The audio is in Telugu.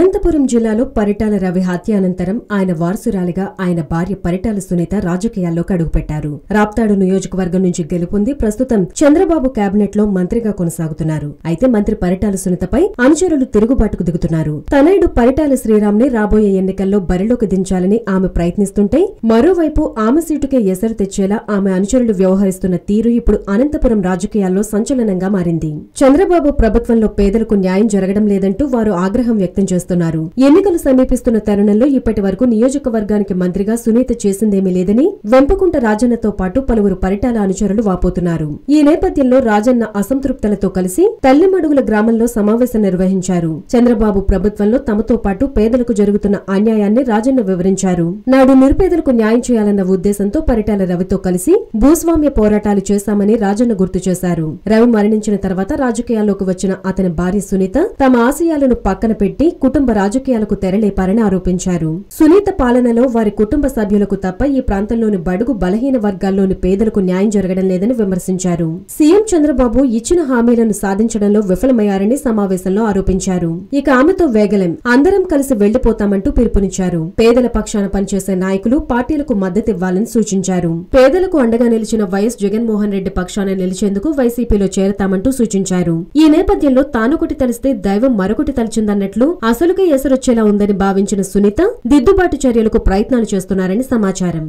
అనంతపురం జిల్లాలో పరిటాల రవి హత్య అనంతరం ఆయన వారసురాలిగా ఆయన భార్య పరిటాల సునీత రాజకీయాల్లోకి అడుగుపెట్టారు. రాప్తాడు నియోజకవర్గం నుంచి గెలుపొంది ప్రస్తుతం చంద్రబాబు కేబినెట్ లో మంత్రిగా కొనసాగుతున్నారు. అయితే మంత్రి పరిటాల సునీతపై అనుచరులు తిరుగుబాటుకు దిగుతున్నారు. తనయుడు పరిటాల శ్రీరామ్ ని రాబోయే ఎన్నికల్లో బరిలోకి దించాలని ఆమె ప్రయత్నిస్తుంటే, మరోవైపు ఆమె సీటుకే ఎసరు తెచ్చేలా ఆమె అనుచరులు వ్యవహరిస్తున్న తీరు ఇప్పుడు అనంతపురం రాజకీయాల్లో సంచలనంగా మారింది. చంద్రబాబు ప్రభుత్వంలో పేదలకు న్యాయం జరగడం లేదంటూ వారు ఆగ్రహం వ్యక్తం చేస్తున్నారు. ఎన్నికలు సమీపిస్తున్న తరుణంలో ఇప్పటి వరకు నియోజకవర్గానికి మంత్రిగా సునీత చేసిందేమీ లేదని వెంపకుంట రాజన్నతో పాటు పలువురు పరిటాల అనుచరులు వాపోతున్నారు. ఈ నేపథ్యంలో రాజన్న అసంతృప్తులతో కలిసి తల్లిమడుగుల గ్రామంలో సమావేశం నిర్వహించారు. చంద్రబాబు ప్రభుత్వంలో తమతో పాటు పేదలకు జరుగుతున్న అన్యాయాన్ని రాజన్న వివరించారు. నాడు నిరుపేదలకు న్యాయం చేయాలన్న ఉద్దేశంతో పరిటాల రవితో కలిసి భూస్వామ్య పోరాటాలు చేశామని రాజన్న గుర్తు చేశారు. రవి మరణించిన తర్వాత రాజకీయాల్లోకి వచ్చిన అతని భార్య సునీత తమ ఆశయాలను పక్కన పెట్టి కుటుంబ రాజకీయాలకు తెరలేపారని ఆరోపించారు. సునీత పాలనలో వారి కుటుంబ సభ్యులకు తప్ప ఈ ప్రాంతంలోని బడుగు బలహీన వర్గాల్లోని పేదలకు న్యాయం జరగడం లేదని విమర్శించారు. సీఎం చంద్రబాబు ఇచ్చిన హామీలను సాధించడంలో విఫలమయ్యారని సమావేశంలో ఆరోపించారు. ఇక ఆమెతో వేగలేం, అందరం కలిసి వెళ్లిపోతామంటూ పిలుపునిచ్చారు. పేదల పక్షాన పనిచేసే నాయకులు పార్టీలకు మద్దతివ్వాలని సూచించారు. పేదలకు అండగా నిలిచిన వైఎస్ జగన్మోహన్ రెడ్డి పక్షాన నిలిచేందుకు వైసీపీలో చేరతామంటూ సూచించారు. ఈ నేపథ్యంలో తానొకటి తలిస్తే దైవం మరొకటి తలిచిందన్నట్లు అసలుకే ఎసరొచ్చేలా ఉందని భావించిన సునీత దిద్దుబాటు చర్యలకు ప్రయత్నాలు చేస్తున్నారని సమాచారం.